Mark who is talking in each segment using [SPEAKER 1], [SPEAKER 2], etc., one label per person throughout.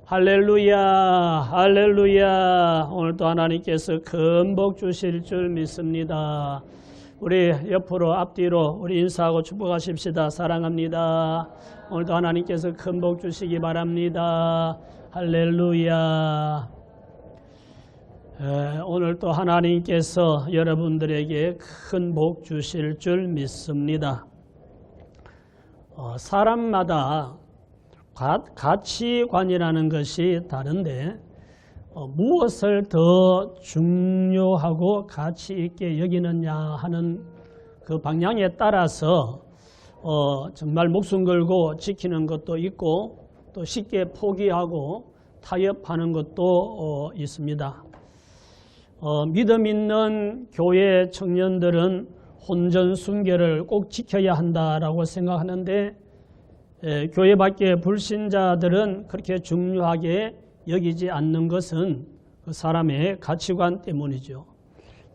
[SPEAKER 1] 할렐루야, 할렐루야. 오늘도 하나님께서 큰 복 주실 줄 믿습니다. 우리 옆으로 앞뒤로 우리 인사하고 축복하십시다. 사랑합니다. 오늘도 하나님께서 큰 복 주시기 바랍니다. 할렐루야. 오늘 또 하나님께서 여러분들에게 큰 복 주실 줄 믿습니다. 사람마다 가치관이라는 것이 다른데 무엇을 더 중요하고 가치 있게 여기느냐 하는 그 방향에 따라서 정말 목숨 걸고 지키는 것도 있고 또 쉽게 포기하고 타협하는 것도 있습니다. 믿음 있는 교회 청년들은 혼전 순결을 꼭 지켜야 한다라고 생각하는데 교회 밖의 불신자들은 그렇게 중요하게 여기지 않는 것은 그 사람의 가치관 때문이죠.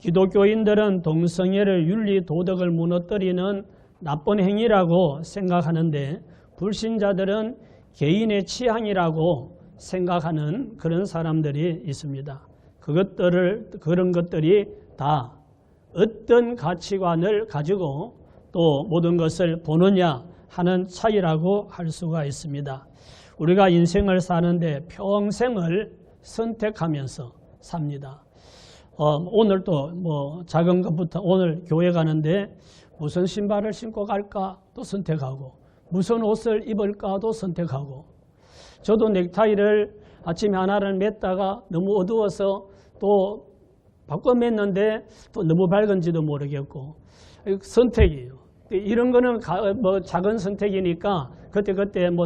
[SPEAKER 1] 기독교인들은 동성애를 윤리 도덕을 무너뜨리는 나쁜 행위라고 생각하는데 불신자들은 개인의 취향이라고 생각하는 그런 사람들이 있습니다. 그런 것들이 다 어떤 가치관을 가지고 또 모든 것을 보느냐 하는 차이라고 할 수가 있습니다. 우리가 인생을 사는데 평생을 선택하면서 삽니다. 오늘도 작은 것부터 오늘 교회 가는데 무슨 신발을 신고 갈까 또 선택하고 무슨 옷을 입을까도 선택하고 저도 넥타이를 아침에 하나를 맸다가 너무 어두워서 또 바꿔 맸는데 또 너무 밝은지도 모르겠고 선택이에요. 이런 거는 작은 선택이니까 그때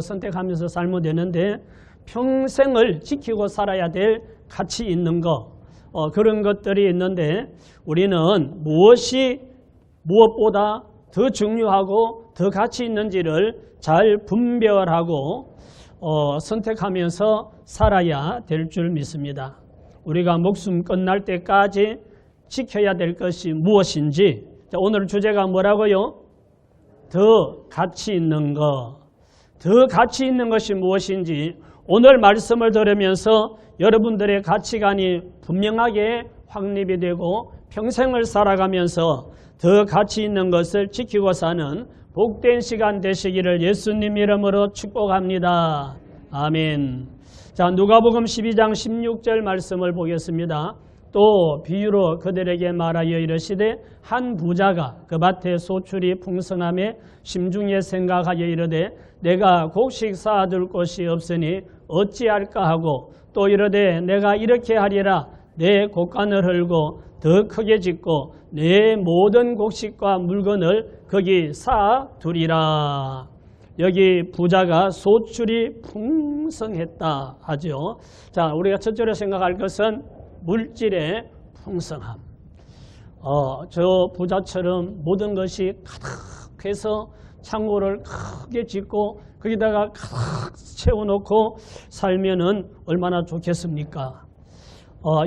[SPEAKER 1] 선택하면서 살면 되는데 평생을 지키고 살아야 될 가치 있는 거 그런 것들이 있는데 우리는 무엇이 무엇보다 더 중요하고 더 가치 있는지를 잘 분별하고 선택하면서 살아야 될 줄 믿습니다. 우리가 목숨 끝날 때까지 지켜야 될 것이 무엇인지 오늘 주제가 뭐라고요? 더 가치 있는 것, 더 가치 있는 것이 무엇인지 오늘 말씀을 들으면서 여러분들의 가치관이 분명하게 확립이 되고 평생을 살아가면서 더 가치 있는 것을 지키고 사는 복된 시간 되시기를 예수님 이름으로 축복합니다. 아멘. 자, 누가복음 12장 16절 말씀을 보겠습니다. 또 비유로 그들에게 말하여 이르시되 한 부자가 그 밭에 소출이 풍성함에 심중에 생각하여 이르되 내가 곡식 쌓아둘 곳이 없으니 어찌할까 하고 또 이르되 내가 이렇게 하리라 내 곡간을 헐고 더 크게 짓고 내 모든 곡식과 물건을 거기 쌓아두리라. 여기 부자가 소출이 풍성했다 하죠. 자, 우리가 첫째로 생각할 것은 물질의 풍성함. 저 부자처럼 모든 것이 가득해서 창고를 크게 짓고 거기다가 가득 채워놓고 살면은 얼마나 좋겠습니까?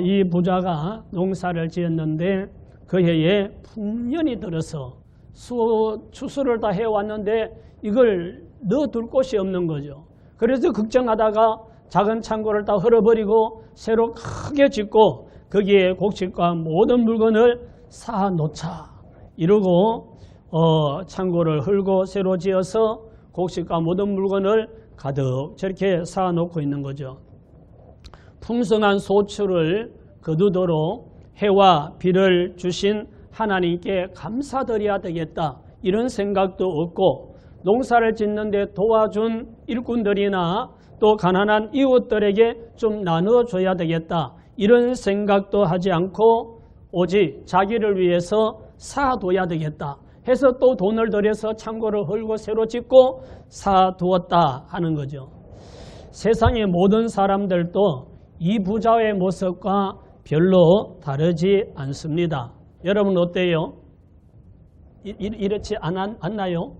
[SPEAKER 1] 이 부자가 농사를 지었는데 그 해에 풍년이 들어서 추수를 다 해왔는데 이걸 넣어둘 곳이 없는 거죠. 그래서 걱정하다가 작은 창고를 다 헐어버리고 새로 크게 짓고 거기에 곡식과 모든 물건을 쌓아놓자 이러고 창고를 헐고 새로 지어서 곡식과 모든 물건을 가득 저렇게 쌓아놓고 있는 거죠. 풍성한 소출을 거두도록 해와 비를 주신 하나님께 감사드려야 되겠다 이런 생각도 없고 농사를 짓는데 도와준 일꾼들이나 또 가난한 이웃들에게 좀 나눠줘야 되겠다 이런 생각도 하지 않고 오직 자기를 위해서 쌓아둬야 되겠다 해서 또 돈을 들여서 창고를 헐고 새로 짓고 쌓아두었다 하는 거죠. 세상의 모든 사람들도 이 부자의 모습과 별로 다르지 않습니다. 여러분 어때요? 이렇지 않나요?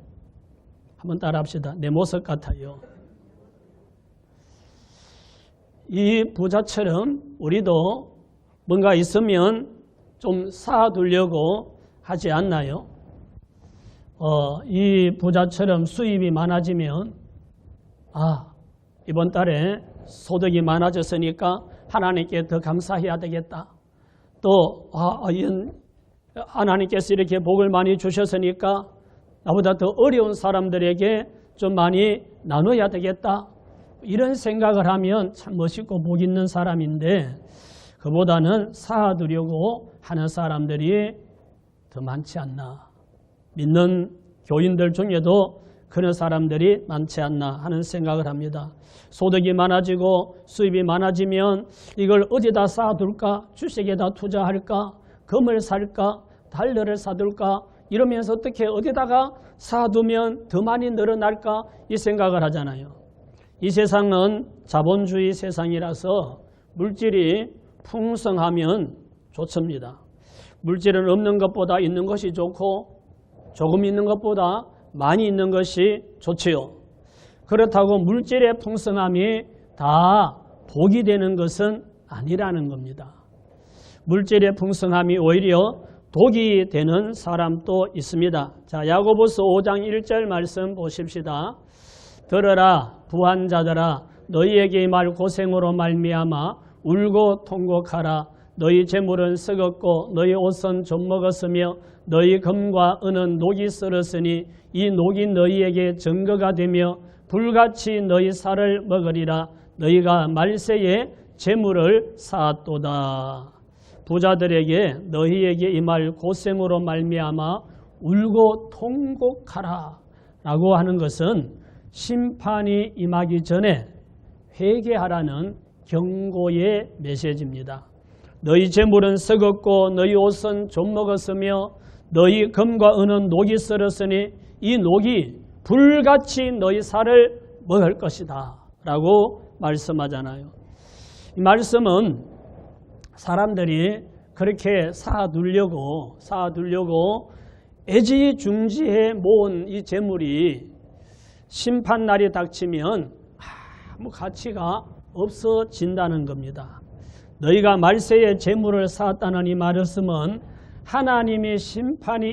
[SPEAKER 1] 한번 따라합시다. 내 모습 같아요. 이 부자처럼 우리도 뭔가 있으면 좀 쌓아두려고 하지 않나요? 이 부자처럼 수입이 많아지면 이번 달에 소득이 많아졌으니까 하나님께 더 감사해야 되겠다. 또 하나님께서 이렇게 복을 많이 주셨으니까 나보다 더 어려운 사람들에게 좀 많이 나눠야 되겠다. 이런 생각을 하면 참 멋있고 복 있는 사람인데 그보다는 쌓아두려고 하는 사람들이 더 많지 않나. 믿는 교인들 중에도 그런 사람들이 많지 않나 하는 생각을 합니다. 소득이 많아지고 수입이 많아지면 이걸 어디다 쌓아둘까? 주식에다 투자할까? 금을 살까? 달러를 사둘까? 이러면서 어떻게 어디다가 쌓아두면 더 많이 늘어날까? 이 생각을 하잖아요. 이 세상은 자본주의 세상이라서 물질이 풍성하면 좋습니다. 물질은 없는 것보다 있는 것이 좋고 조금 있는 것보다 많이 있는 것이 좋지요. 그렇다고 물질의 풍성함이 다 복이 되는 것은 아니라는 겁니다. 물질의 풍성함이 오히려 독이 되는 사람도 있습니다. 자, 야고보서 5장 1절 말씀 보십시다. 들으라 부한 자들아 너희에게 이 말 고생으로 말미암아 울고 통곡하라. 너희 재물은 썩었고 너희 옷은 좀 먹었으며 너희 금과 은은 녹이 썰었으니 이 녹이 너희에게 증거가 되며 불같이 너희 살을 먹으리라. 너희가 말세에 재물을 쌓았도다. 부자들에게 너희에게 이 말 고생으로 말미암아 울고 통곡하라 라고 하는 것은 심판이 임하기 전에 회개하라는 경고의 메시지입니다. 너희 재물은 썩었고 너희 옷은 좀 먹었으며 너희 금과 은은 녹이 썰었으니 이 녹이 불같이 너희 살을 먹을 것이다 라고 말씀하잖아요. 이 말씀은 사람들이 그렇게 쌓아두려고 애지중지해 모은 이 재물이 심판날이 닥치면 아무 가치가 없어진다는 겁니다. 너희가 말세에 재물을 쌓았다는 이 말씀은 하나님의 심판이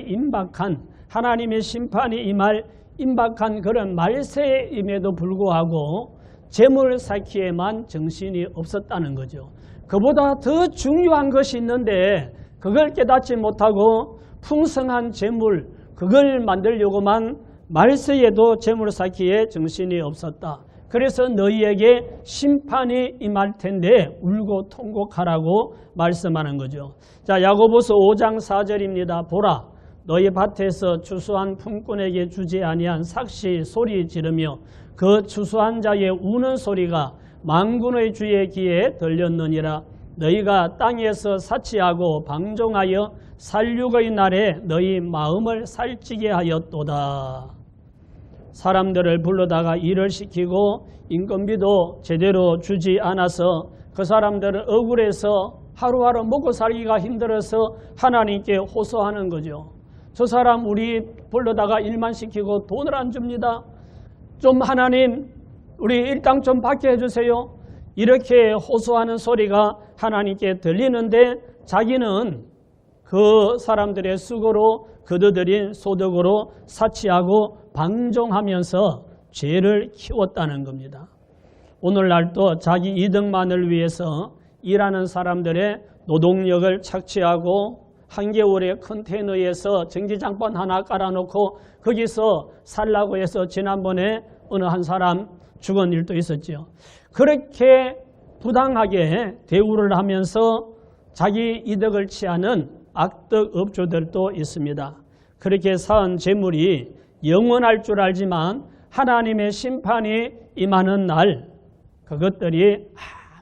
[SPEAKER 1] 임박한 그런 말세임에도 불구하고 재물 쌓기에만 정신이 없었다는 거죠. 그보다 더 중요한 것이 있는데 그걸 깨닫지 못하고 풍성한 재물 그걸 만들려고만 말세에도 재물 쌓기에 정신이 없었다. 그래서 너희에게 심판이 임할 텐데 울고 통곡하라고 말씀하는 거죠. 자, 야고보서 5장 4절입니다. 보라, 너희 밭에서 추수한 품꾼에게 주지 아니한 삭시 소리 지르며 그 추수한 자의 우는 소리가 만군의 주의 귀에 들렸느니라. 너희가 땅에서 사치하고 방종하여 살육의 날에 너희 마음을 살찌게 하였도다. 사람들을 불러다가 일을 시키고 인건비도 제대로 주지 않아서 그 사람들은 억울해서 하루하루 먹고 살기가 힘들어서 하나님께 호소하는 거죠. 저 사람 우리 불러다가 일만 시키고 돈을 안 줍니다. 좀 하나님 우리 일당 좀 받게 해주세요. 이렇게 호소하는 소리가 하나님께 들리는데 자기는 그 사람들의 수고로 거둬들인 소득으로 사치하고 방종하면서 죄를 키웠다는 겁니다. 오늘날도 자기 이득만을 위해서 일하는 사람들의 노동력을 착취하고 한겨울에 컨테이너에서 전기장판 하나 깔아놓고 거기서 살라고 해서 지난번에 어느 한 사람 죽은 일도 있었죠. 그렇게 부당하게 대우를 하면서 자기 이득을 취하는 악덕 업주들도 있습니다. 그렇게 쌓은 재물이 영원할 줄 알지만 하나님의 심판이 임하는 날 그것들이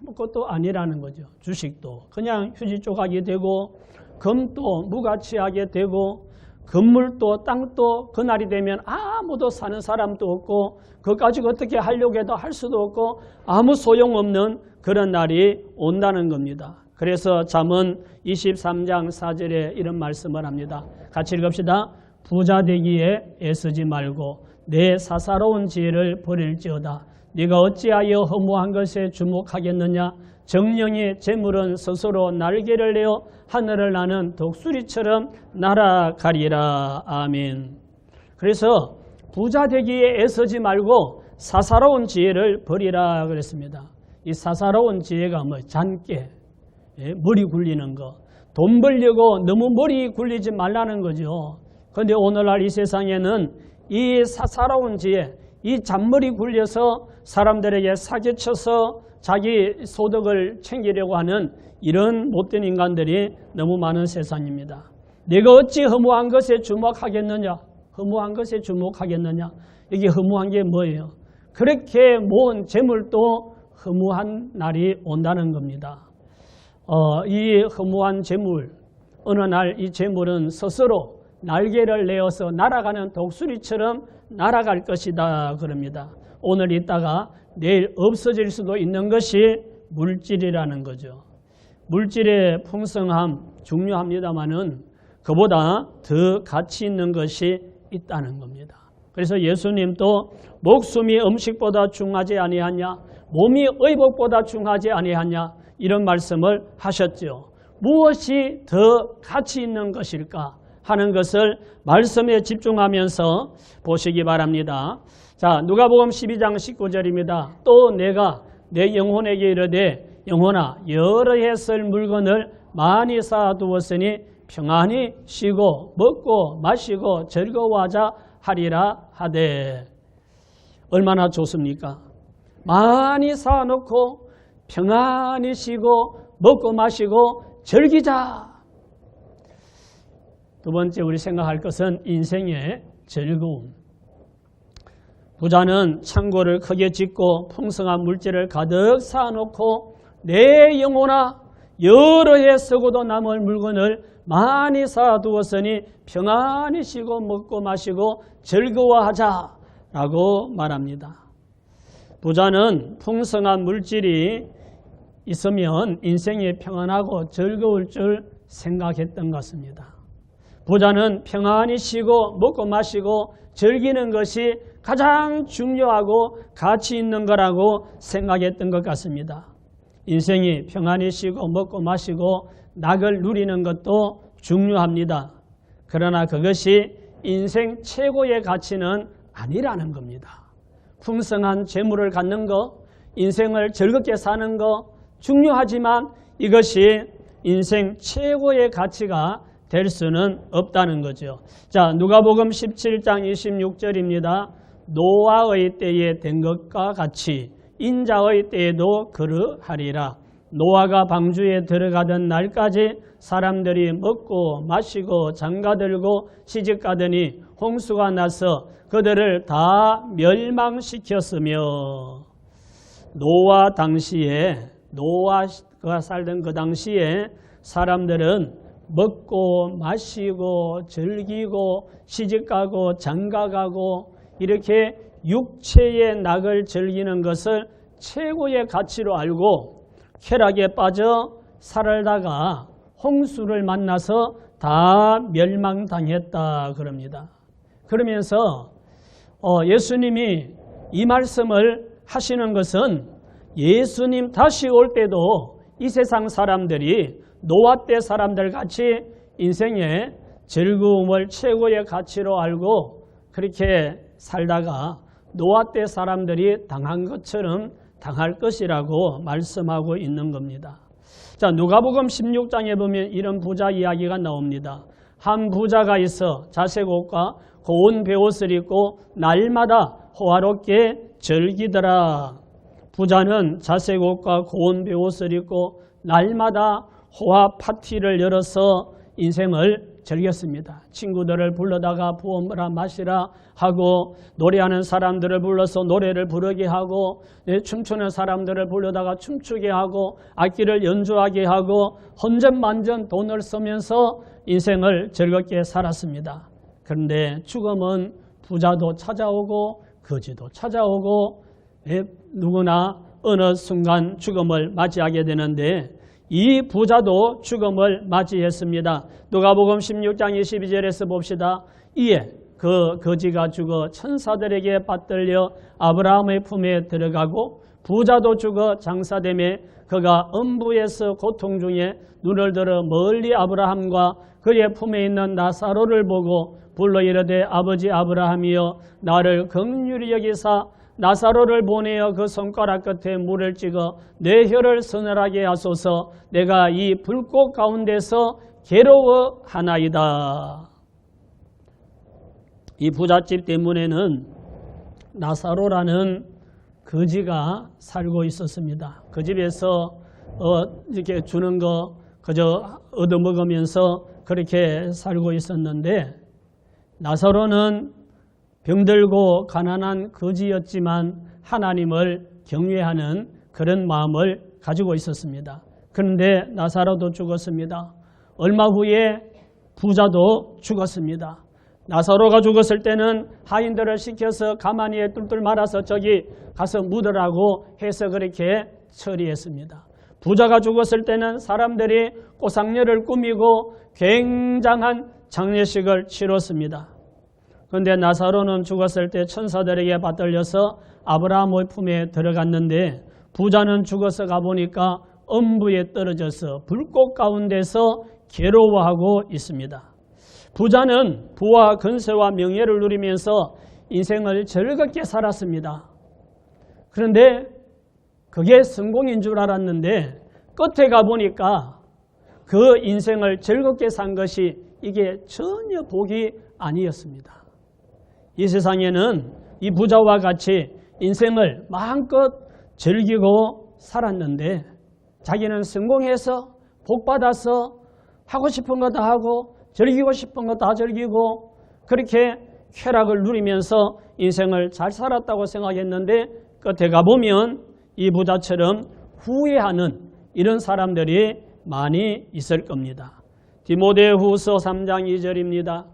[SPEAKER 1] 아무것도 아니라는 거죠. 주식도 그냥 휴지 조각이 되고 금도 무가치하게 되고 건물도 땅도 그날이 되면 아무도 사는 사람도 없고 그것 가지고 어떻게 하려고 해도 할 수도 없고 아무 소용없는 그런 날이 온다는 겁니다. 그래서 잠언 23장 4절에 이런 말씀을 합니다. 같이 읽읍시다. 부자 되기에 애쓰지 말고 내 사사로운 지혜를 버릴지어다. 네가 어찌하여 허무한 것에 주목하겠느냐. 정령의 재물은 스스로 날개를 내어 하늘을 나는 독수리처럼 날아가리라. 아멘. 그래서 부자 되기에 애쓰지 말고 사사로운 지혜를 버리라 그랬습니다. 이 사사로운 지혜가 뭐 잔깨, 머리 굴리는 거, 돈 벌려고 너무 머리 굴리지 말라는 거죠. 그런데 오늘날 이 세상에는 이 사사로운 지혜, 이 잔머리 굴려서 사람들에게 사기쳐서 자기 소득을 챙기려고 하는 이런 못된 인간들이 너무 많은 세상입니다. 내가 어찌 허무한 것에 주목하겠느냐? 허무한 것에 주목하겠느냐? 이게 허무한 게 뭐예요? 그렇게 모은 재물도 허무한 날이 온다는 겁니다. 이 허무한 재물, 어느 날 이 재물은 스스로 날개를 내어서 날아가는 독수리처럼 날아갈 것이다 그럽니다. 오늘 있다가 내일 없어질 수도 있는 것이 물질이라는 거죠. 물질의 풍성함 중요합니다마는 그보다 더 가치 있는 것이 있다는 겁니다. 그래서 예수님도 목숨이 음식보다 중하지 아니하냐, 몸이 의복보다 중하지 아니하냐 이런 말씀을 하셨죠. 무엇이 더 가치 있는 것일까 하는 것을 말씀에 집중하면서 보시기 바랍니다. 자, 누가복음 12장 19절입니다. 또 내가 내 영혼에게 이르되 영혼아 여러 해 쓸 물건을 많이 쌓아두었으니 평안히 쉬고 먹고 마시고 즐거워하자 하리라 하되. 얼마나 좋습니까? 많이 쌓아놓고 평안히 쉬고 먹고 마시고 즐기자. 두 번째 우리 생각할 것은 인생의 즐거움. 부자는 창고를 크게 짓고 풍성한 물질을 가득 쌓아놓고 내 영혼아 여러 해 쓰고도 남을 물건을 많이 쌓아두었으니 평안히 쉬고 먹고 마시고 즐거워하자라고 말합니다. 부자는 풍성한 물질이 있으면 인생이 평안하고 즐거울 줄 생각했던 것 같습니다. 부자는 평안히 쉬고 먹고 마시고 즐기는 것이 가장 중요하고 가치 있는 거라고 생각했던 것 같습니다. 인생이 평안히 쉬고 먹고 마시고 낙을 누리는 것도 중요합니다. 그러나 그것이 인생 최고의 가치는 아니라는 겁니다. 풍성한 재물을 갖는 것, 인생을 즐겁게 사는 것 중요하지만 이것이 인생 최고의 가치가 될 수는 없다는 거죠. 자, 누가복음 17장 26절입니다. 노아의 때에 된 것과 같이 인자의 때에도 그러하리라. 노아가 방주에 들어가던 날까지 사람들이 먹고 마시고 장가들고 시집가더니 홍수가 나서 그들을 다 멸망시켰으며. 노아가 살던 그 당시에 사람들은 먹고 마시고 즐기고 시집가고 장가가고 이렇게 육체의 낙을 즐기는 것을 최고의 가치로 알고 쾌락에 빠져 살다가 홍수를 만나서 다 멸망당했다 그럽니다. 그러면서 예수님이 이 말씀을 하시는 것은 예수님 다시 올 때도 이 세상 사람들이 노아 때 사람들 같이 인생의 즐거움을 최고의 가치로 알고 그렇게 살다가 노아 때 사람들이 당한 것처럼 당할 것이라고 말씀하고 있는 겁니다. 자, 누가복음 16장에 보면 이런 부자 이야기가 나옵니다. 한 부자가 있어 자색 옷과 고운 베옷을 입고 날마다 호화롭게 즐기더라. 부자는 자색 옷과 고운 베옷을 입고 날마다 호화 파티를 열어서 인생을 즐겼습니다. 친구들을 불러다가 부어라 마시라 하고 노래하는 사람들을 불러서 노래를 부르게 하고 춤추는 사람들을 불러다가 춤추게 하고 악기를 연주하게 하고 헌전만전 돈을 쓰면서 인생을 즐겁게 살았습니다. 그런데 죽음은 부자도 찾아오고 거지도 찾아오고 누구나 어느 순간 죽음을 맞이하게 되는데 이 부자도 죽음을 맞이했습니다. 누가복음 16장 22절에서 봅시다. 이에 그 거지가 죽어 천사들에게 받들려 아브라함의 품에 들어가고 부자도 죽어 장사되매 그가 음부에서 고통 중에 눈을 들어 멀리 아브라함과 그의 품에 있는 나사로를 보고 불러 이르되 아버지 아브라함이여 나를 긍휼히 여기사 나사로를 보내어 그 손가락 끝에 물을 찍어 내 혀를 서늘하게 하소서. 내가 이 불꽃 가운데서 괴로워하나이다. 이 부잣집 때문에는 나사로라는 거지가 살고 있었습니다. 그 집에서 이렇게 주는 거 그저 얻어먹으면서 그렇게 살고 있었는데, 나사로는 병들고 가난한 거지였지만 하나님을 경외하는 그런 마음을 가지고 있었습니다. 그런데 나사로도 죽었습니다. 얼마 후에 부자도 죽었습니다. 나사로가 죽었을 때는 하인들을 시켜서 가마니에 뚫뚫 말아서 저기 가서 묻으라고 해서 그렇게 처리했습니다. 부자가 죽었을 때는 사람들이 꼬상녀를 꾸미고 굉장한 장례식을 치렀습니다. 그런데 나사로는 죽었을 때 천사들에게 받들려서 아브라함의 품에 들어갔는데, 부자는 죽어서 가보니까 엄부에 떨어져서 불꽃 가운데서 괴로워하고 있습니다. 부자는 부와 건세와 명예를 누리면서 인생을 즐겁게 살았습니다. 그런데 그게 성공인 줄 알았는데 끝에 가보니까 그 인생을 즐겁게 산 것이 이게 전혀 복이 아니었습니다. 이 세상에는 이 부자와 같이 인생을 마음껏 즐기고 살았는데, 자기는 성공해서 복받아서 하고 싶은 거 다 하고 즐기고 싶은 거 다 즐기고 그렇게 쾌락을 누리면서 인생을 잘 살았다고 생각했는데, 끝에 가보면 이 부자처럼 후회하는 이런 사람들이 많이 있을 겁니다. 디모데후서 3장 2절입니다.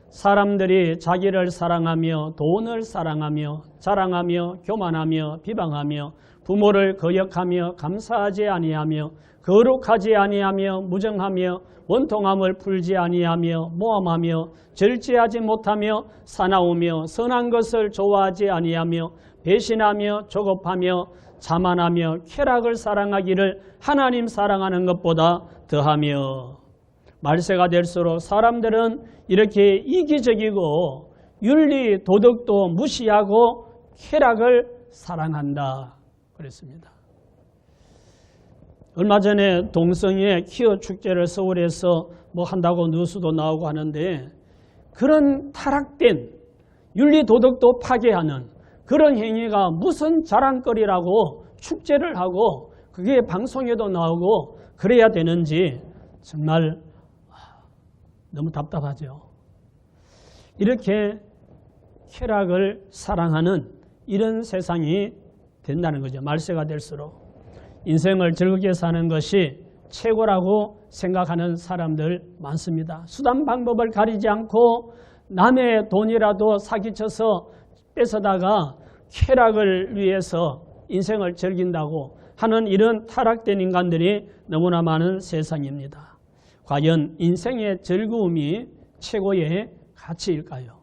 [SPEAKER 1] 사람들이 자기를 사랑하며 돈을 사랑하며 자랑하며 교만하며 비방하며 부모를 거역하며 감사하지 아니하며 거룩하지 아니하며 무정하며 원통함을 풀지 아니하며 모함하며 절제하지 못하며 사나우며 선한 것을 좋아하지 아니하며 배신하며 조급하며 자만하며 쾌락을 사랑하기를 하나님 사랑하는 것보다 더하며. 말세가 될수록 사람들은 이렇게 이기적이고 윤리 도덕도 무시하고 쾌락을 사랑한다 그랬습니다. 얼마 전에 동성애 퀴어 축제를 서울에서 뭐 한다고 뉴스도 나오고 하는데, 그런 타락된 윤리 도덕도 파괴하는 그런 행위가 무슨 자랑거리라고 축제를 하고 그게 방송에도 나오고 그래야 되는지 정말 너무 답답하죠. 이렇게 쾌락을 사랑하는 이런 세상이 된다는 거죠. 말세가 될수록 인생을 즐겁게 사는 것이 최고라고 생각하는 사람들 많습니다. 수단 방법을 가리지 않고 남의 돈이라도 사기쳐서 뺏어다가 쾌락을 위해서 인생을 즐긴다고 하는 이런 타락된 인간들이 너무나 많은 세상입니다. 과연 인생의 즐거움이 최고의 가치일까요?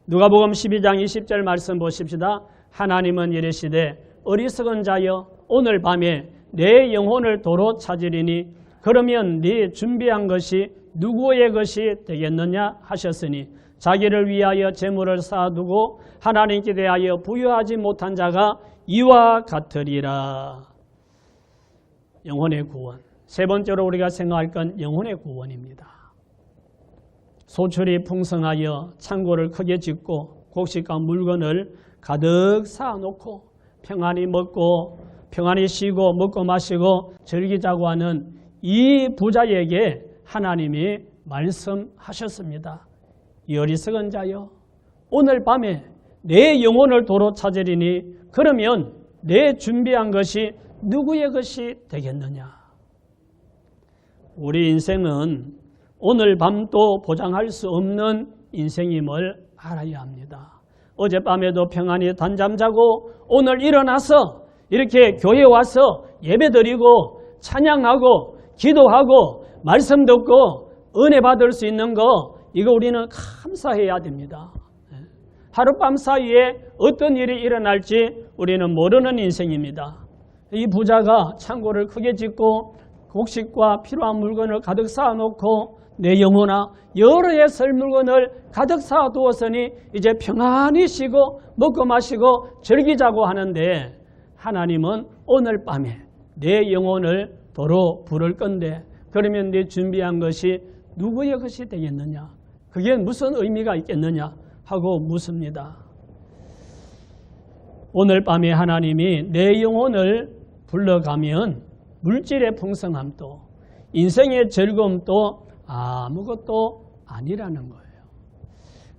[SPEAKER 1] 누가복음 12장 20절 말씀 보십시다. 하나님은 이르시되 어리석은 자여 오늘 밤에 내 영혼을 도로 찾으리니 그러면 네 준비한 것이 누구의 것이 되겠느냐 하셨으니 자기를 위하여 재물을 쌓아두고 하나님께 대하여 부여하지 못한 자가 이와 같으리라. 영혼의 구원. 세 번째로 우리가 생각할 건 영혼의 구원입니다. 소출이 풍성하여 창고를 크게 짓고 곡식과 물건을 가득 쌓아놓고 평안히 먹고 평안히 쉬고 먹고 마시고 즐기자고 하는 이 부자에게 하나님이 말씀하셨습니다. 이 어리석은 자여 오늘 밤에 내 영혼을 도로 찾으리니 그러면 내 준비한 것이 누구의 것이 되겠느냐. 우리 인생은 오늘 밤도 보장할 수 없는 인생임을 알아야 합니다. 어젯밤에도 평안히 단잠 자고 오늘 일어나서 이렇게 교회에 와서 예배드리고 찬양하고 기도하고 말씀 듣고 은혜 받을 수 있는 거, 이거 우리는 감사해야 됩니다. 하룻밤 사이에 어떤 일이 일어날지 우리는 모르는 인생입니다. 이 부자가 창고를 크게 짓고 곡식과 필요한 물건을 가득 쌓아놓고 내 영혼아 여러 해 설 물건을 가득 쌓아두었으니 이제 평안히 쉬고 먹고 마시고 즐기자고 하는데 하나님은 오늘 밤에 내 영혼을 도로 부를 건데 그러면 네 준비한 것이 누구의 것이 되겠느냐? 그게 무슨 의미가 있겠느냐? 하고 묻습니다. 오늘 밤에 하나님이 내 영혼을 불러가면 물질의 풍성함도 인생의 즐거움도 아무것도 아니라는 거예요.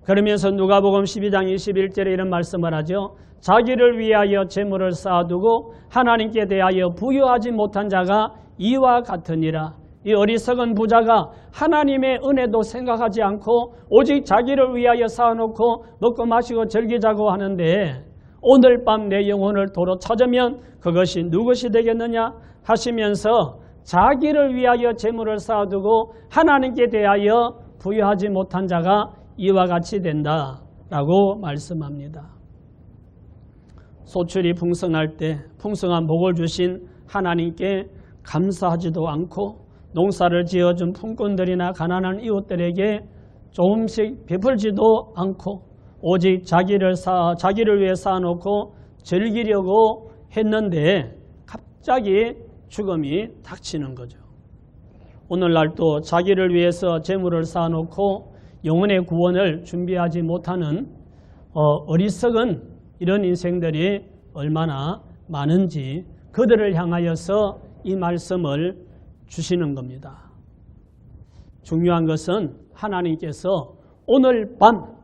[SPEAKER 1] 그러면서 누가복음 12장 21절에 이런 말씀을 하죠. 자기를 위하여 재물을 쌓아두고 하나님께 대하여 부유하지 못한 자가 이와 같으니라. 이 어리석은 부자가 하나님의 은혜도 생각하지 않고 오직 자기를 위하여 쌓아놓고 먹고 마시고 즐기자고 하는데 오늘 밤 내 영혼을 도로 찾으면 그것이 누구시 되겠느냐 하시면서 자기를 위하여 재물을 쌓아두고 하나님께 대하여 부유하지 못한 자가 이와 같이 된다라고 말씀합니다. 소출이 풍성할 때 풍성한 복을 주신 하나님께 감사하지도 않고 농사를 지어준 품꾼들이나 가난한 이웃들에게 조금씩 베풀지도 않고 오직 자기를 위해 쌓아놓고 즐기려고 했는데 갑자기 죽음이 닥치는 거죠. 오늘날 또 자기를 위해서 재물을 쌓아놓고 영혼의 구원을 준비하지 못하는 어리석은 이런 인생들이 얼마나 많은지 그들을 향하여서 이 말씀을 주시는 겁니다. 중요한 것은 하나님께서 오늘 밤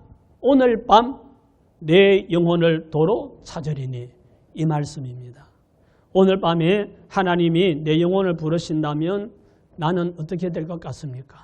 [SPEAKER 1] 내 영혼을 도로 찾으리니 이 말씀입니다. 오늘 밤에 하나님이 내 영혼을 부르신다면 나는 어떻게 될 것 같습니까?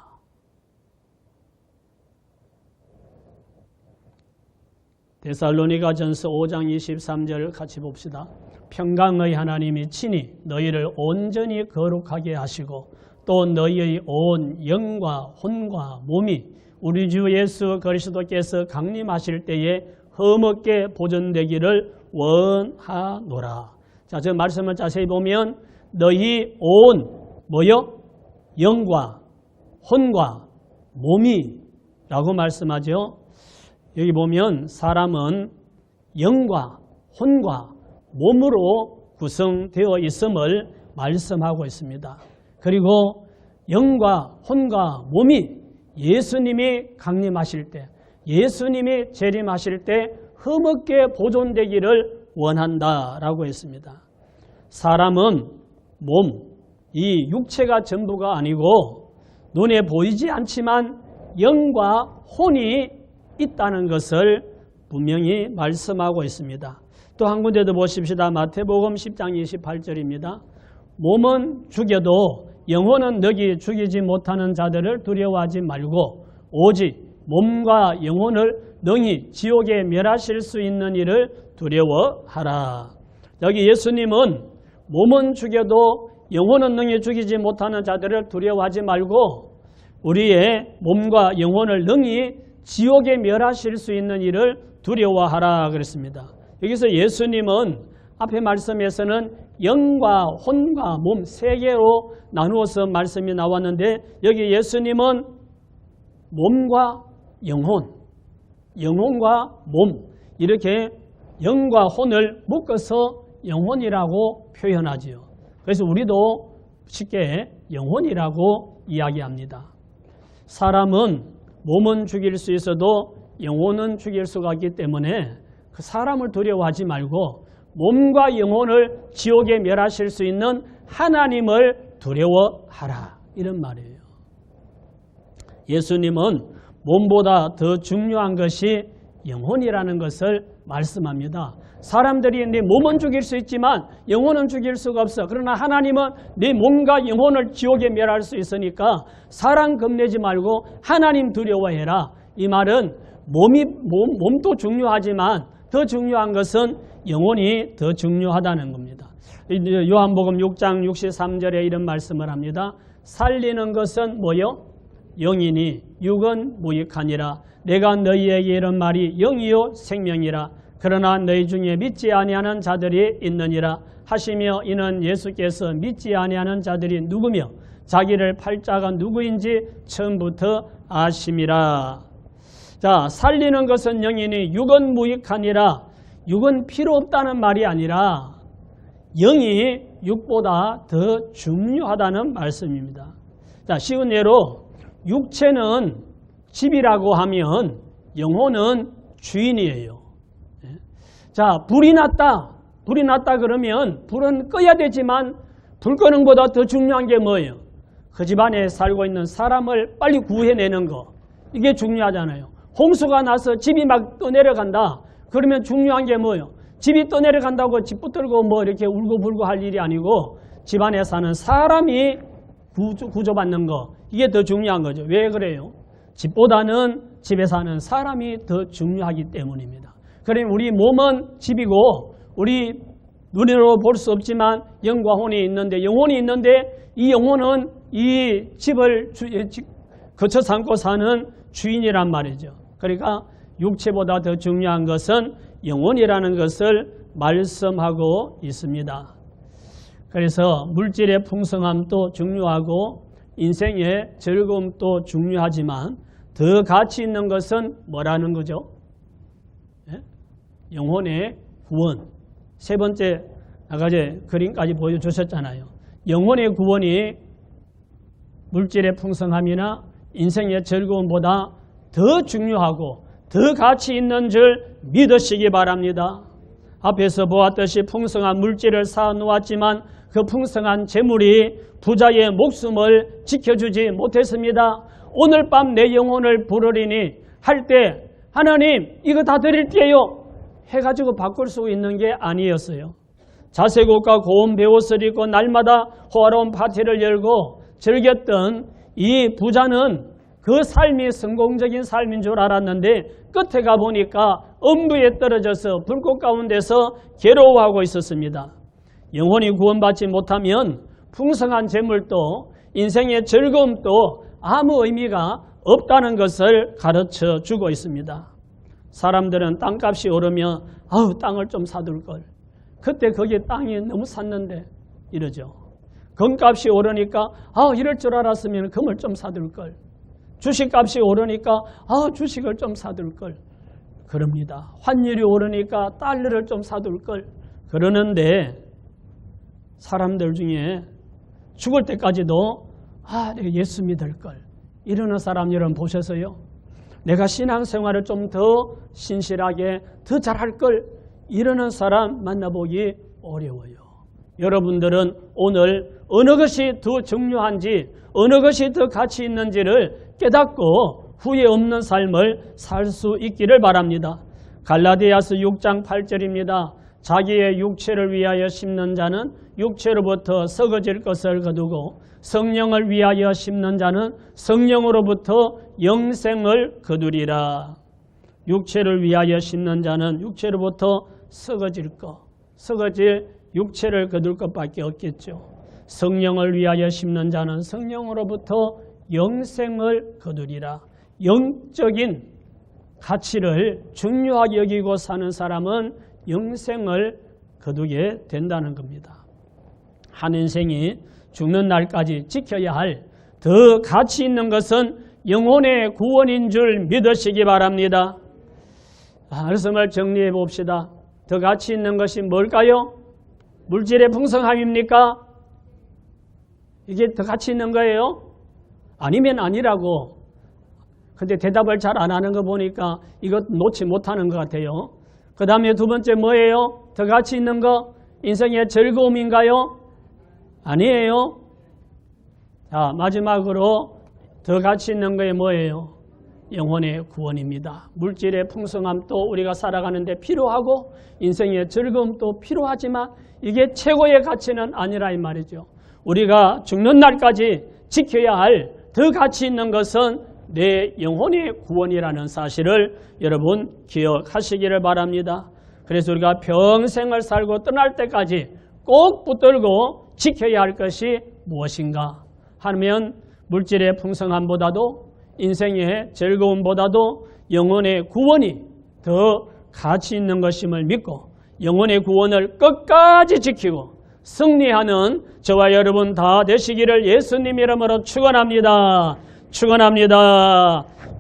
[SPEAKER 1] 데살로니가전서 5장 23절 같이 봅시다. 평강의 하나님이 친히 너희를 온전히 거룩하게 하시고 또 너희의 온 영과 혼과 몸이 우리 주 예수 그리스도께서 강림하실 때에 흠없게 보존되기를 원하노라. 자, 저 말씀을 자세히 보면 너희 온 뭐요? 영과 혼과 몸이 라고 말씀하죠. 여기 보면 사람은 영과 혼과 몸으로 구성되어 있음을 말씀하고 있습니다. 그리고 영과 혼과 몸이 예수님이 강림하실 때, 예수님이 재림하실 때 흠없게 보존되기를 원한다라고 했습니다. 사람은 몸, 이 육체가 전부가 아니고 눈에 보이지 않지만 영과 혼이 있다는 것을 분명히 말씀하고 있습니다. 또 한 군데도 보십시다. 마태복음 10장 28절입니다. 몸은 죽여도 영혼은 너희 죽이지 못하는 자들을 두려워하지 말고 오직 몸과 영혼을 능히 지옥에 멸하실 수 있는 일을 두려워하라. 여기 예수님은 몸은 죽여도 영혼은 능히 죽이지 못하는 자들을 두려워하지 말고 우리의 몸과 영혼을 능히 지옥에 멸하실 수 있는 일을 두려워하라 그랬습니다. 여기서 예수님은 앞에 말씀에서는 영과 혼과 몸 세 개로 나누어서 말씀이 나왔는데 여기 예수님은 몸과 영혼, 영혼과 몸 이렇게 영과 혼을 묶어서 영혼이라고 표현하지요. 그래서 우리도 쉽게 영혼이라고 이야기합니다. 사람은 몸은 죽일 수 있어도 영혼은 죽일 수가 있기 때문에 그 사람을 두려워하지 말고 몸과 영혼을 지옥에 멸하실 수 있는 하나님을 두려워하라 이런 말이에요. 예수님은 몸보다 더 중요한 것이 영혼이라는 것을 말씀합니다. 사람들이 네 몸은 죽일 수 있지만 영혼은 죽일 수가 없어. 그러나 하나님은 네 몸과 영혼을 지옥에 멸할 수 있으니까 사람 겁내지 말고 하나님 두려워해라. 이 말은 몸도 중요하지만 더 중요한 것은 영혼이 더 중요하다는 겁니다. 요한복음 6장 63절에 이런 말씀을 합니다. 살리는 것은 뭐요? 영이니 육은 무익하니라. 내가 너희에게 이런 말이 영이요 생명이라. 그러나 너희 중에 믿지 아니하는 자들이 있느니라. 하시며 이는 예수께서 믿지 아니하는 자들이 누구며 자기를 팔 자가 누구인지 처음부터 아심이라. 자, 살리는 것은 영이니 육은 무익하니라. 육은 필요 없다는 말이 아니라 영이 육보다 더 중요하다는 말씀입니다. 자, 쉬운 예로 육체는 집이라고 하면 영혼은 주인이에요. 자, 불이 났다 그러면 불은 꺼야 되지만 불 끄는 것보다 더 중요한 게 뭐예요? 그 집안에 살고 있는 사람을 빨리 구해내는 거. 이게 중요하잖아요. 홍수가 나서 집이 막 떠내려간다. 그러면 중요한 게 뭐예요? 집이 떠내려간다고 집 붙들고 뭐 이렇게 울고불고 할 일이 아니고 집안에 사는 사람이 구조받는 거. 이게 더 중요한 거죠. 왜 그래요? 집보다는 집에 사는 사람이 더 중요하기 때문입니다. 그러니 우리 몸은 집이고 우리 눈으로 볼 수 없지만 영과 혼이 있는데 영혼이 있는데 이 영혼은 이 집을 거쳐 삼고 사는 주인이란 말이죠. 그러니까 육체보다 더 중요한 것은 영혼이라는 것을 말씀하고 있습니다. 그래서 물질의 풍성함도 중요하고 인생의 즐거움도 중요하지만 더 가치 있는 것은 뭐라는 거죠? 영혼의 구원. 세 번째 아까 제 그림까지 보여주셨잖아요. 영혼의 구원이 물질의 풍성함이나 인생의 즐거움보다 더 중요하고 더 가치 있는 줄 믿으시기 바랍니다. 앞에서 보았듯이 풍성한 물질을 쌓아놓았지만 그 풍성한 재물이 부자의 목숨을 지켜주지 못했습니다. 오늘 밤 내 영혼을 부르리니 할 때 하나님 이거 다 드릴게요 해가지고 바꿀 수 있는 게 아니었어요. 자색옷과 고운 베옷을 입고 날마다 호화로운 파티를 열고 즐겼던 이 부자는 그 삶이 성공적인 삶인 줄 알았는데 끝에 가보니까 엄부에 떨어져서 불꽃 가운데서 괴로워하고 있었습니다. 영혼이 구원받지 못하면 풍성한 재물도 인생의 즐거움도 아무 의미가 없다는 것을 가르쳐 주고 있습니다. 사람들은 땅값이 오르면 아우 땅을 좀 사둘 걸. 그때 거기 땅이 너무 샀는데 이러죠. 금값이 오르니까 이럴 줄 알았으면 금을 좀 사둘 걸. 주식값이 오르니까 주식을 좀 사둘 걸. 그럽니다. 환율이 오르니까 달러를 좀 사둘 걸. 그러는데 사람들 중에 죽을 때까지도 내가 예수 믿을 걸. 이러는 사람 여러분 보셔서요. 내가 신앙생활을 좀 더 신실하게 더 잘할 걸. 이러는 사람 만나보기 어려워요. 여러분들은 오늘 어느 것이 더 중요한지 어느 것이 더 가치 있는지를 깨닫고 후회 없는 삶을 살 수 있기를 바랍니다. 갈라디아서 6장 8절입니다. 자기의 육체를 위하여 심는 자는 육체로부터 썩어질 것을 거두고 성령을 위하여 심는 자는 성령으로부터 영생을 거두리라. 육체를 위하여 심는 자는 육체로부터 썩어질 육체를 거둘 것밖에 없겠죠. 성령을 위하여 심는 자는 성령으로부터 영생을 거두리라. 영적인 가치를 중요하게 여기고 사는 사람은 영생을 거두게 된다는 겁니다. 한 인생이 죽는 날까지 지켜야 할 더 가치 있는 것은 영혼의 구원인 줄 믿으시기 바랍니다. 말씀을 정리해 봅시다. 더 가치 있는 것이 뭘까요? 물질의 풍성함입니까? 이게 더 가치 있는 거예요? 아니면 아니라고. 근데 대답을 잘 안 하는 거 보니까 이것 놓지 못하는 것 같아요. 그 다음에 두 번째 뭐예요? 더 가치 있는 거? 인생의 즐거움인가요? 아니에요. 자, 마지막으로 더 가치 있는 거에 뭐예요? 영혼의 구원입니다. 물질의 풍성함도 우리가 살아가는데 필요하고 인생의 즐거움도 필요하지만 이게 최고의 가치는 아니라 이 말이죠. 우리가 죽는 날까지 지켜야 할 더 가치 있는 것은 내 영혼의 구원이라는 사실을 여러분 기억하시기를 바랍니다. 그래서 우리가 평생을 살고 떠날 때까지 꼭 붙들고 지켜야 할 것이 무엇인가 하면 물질의 풍성함보다도 인생의 즐거움보다도 영혼의 구원이 더 가치 있는 것임을 믿고 영혼의 구원을 끝까지 지키고 승리하는 저와 여러분 다 되시기를 예수님 이름으로 축원합니다. 축원합니다.